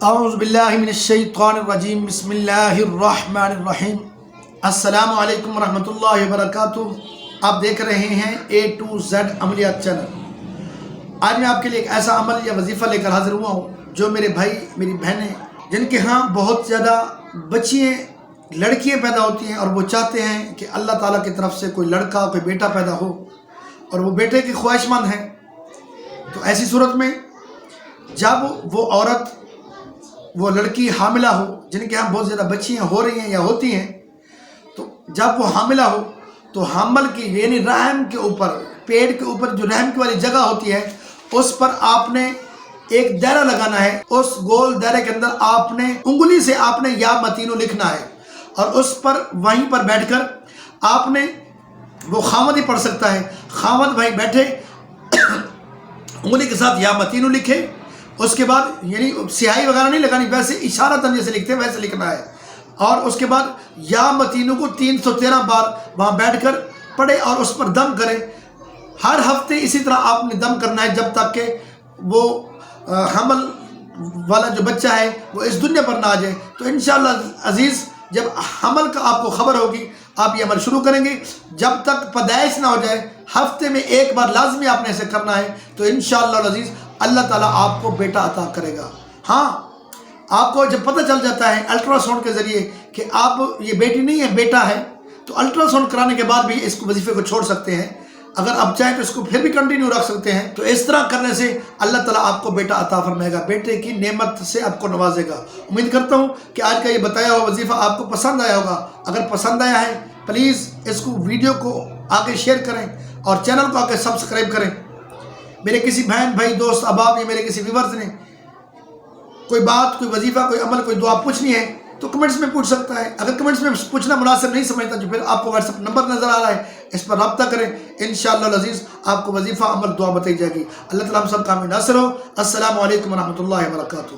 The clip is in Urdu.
اعوذ باللہ من الشیطان الرجیم بسم اللہ الرحمن الرحیم السلام علیکم ورحمۃ اللہ وبرکاتہ۔ آپ دیکھ رہے ہیں A to Z عملیات چینل۔ آج میں آپ کے لیے ایک ایسا عمل یا وظیفہ لے کر حاضر ہوا ہوں جو میرے بھائی میری بہنیں جن کے ہاں بہت زیادہ بچیاں لڑکیاں پیدا ہوتی ہیں اور وہ چاہتے ہیں کہ اللہ تعالیٰ کی طرف سے کوئی لڑکا کوئی بیٹا پیدا ہو اور وہ بیٹے کی خواہش مند ہیں، تو ایسی صورت میں جب وہ عورت وہ لڑکی حاملہ ہو، جن کے ہاں بہت زیادہ بچیاں ہو رہی ہیں یا ہوتی ہیں، تو جب وہ حاملہ ہو تو حمل کی یعنی رحم کے اوپر پیٹ کے اوپر جو رحم کی والی جگہ ہوتی ہے اس پر آپ نے ایک دائرہ لگانا ہے۔ اس گول دائرے کے اندر آپ نے انگلی سے آپ نے یا متینو لکھنا ہے اور اس پر وہیں پر بیٹھ کر آپ نے وہ خاوند ہی پڑھ سکتا ہے، خاوند وہیں بیٹھے انگلی کے ساتھ یا متینو لکھے، اس کے بعد یعنی سیاہی وغیرہ نہیں لگانی، ویسے اشارتاً جیسے لکھتے ہیں ویسے لکھنا ہے، اور اس کے بعد یا متینو کو 313 بار وہاں بیٹھ کر پڑھے اور اس پر دم کرے۔ ہر ہفتے اسی طرح آپ نے دم کرنا ہے جب تک کہ وہ حمل والا جو بچہ ہے وہ اس دنیا پر نہ آ جائے۔ تو انشاءاللہ عزیز جب حمل کا آپ کو خبر ہوگی آپ یہ عمل شروع کریں گے، جب تک پیدائش نہ ہو جائے ہفتے میں ایک بار لازمی آپ نے ایسے کرنا ہے، تو انشاءاللہ عزیز اللہ تعالیٰ آپ کو بیٹا عطا کرے گا۔ ہاں، آپ کو جب پتہ چل جاتا ہے الٹرا ساؤنڈ کے ذریعے کہ آپ یہ بیٹی نہیں ہے بیٹا ہے، تو الٹرا ساؤنڈ کرانے کے بعد بھی اس کو وظیفے کو چھوڑ سکتے ہیں، اگر آپ چاہیں تو اس کو پھر بھی کنٹینیو رکھ سکتے ہیں۔ تو اس طرح کرنے سے اللہ تعالیٰ آپ کو بیٹا عطا فرمائے گا، بیٹے کی نعمت سے آپ کو نوازے گا۔ امید کرتا ہوں کہ آج کا یہ بتایا ہوا وظیفہ آپ کو پسند آیا ہوگا۔ اگر پسند آیا ہے پلیز اس کو ویڈیو کو آگے شیئر کریں اور چینل کو آگے سبسکرائب کریں۔ میرے کسی بہن بھائی دوست احباب یا میرے کسی ویورز نے کوئی بات کوئی وظیفہ کوئی عمل کوئی دعا پوچھنی ہے تو کمنٹس میں پوچھ سکتا ہے۔ اگر کمنٹس میں پوچھنا مناسب نہیں سمجھتا تو پھر آپ کو واٹس ایپ نمبر نظر آ رہا ہے، اس پر رابطہ کریں، انشاءاللہ العزیز آپ کو وظیفہ عمل دعا بتائی جائے گی۔ اللہ تعالیٰ ہم سب کا حامی ناصر ہو۔ السلام علیکم ورحمۃ اللہ وبرکاتہ۔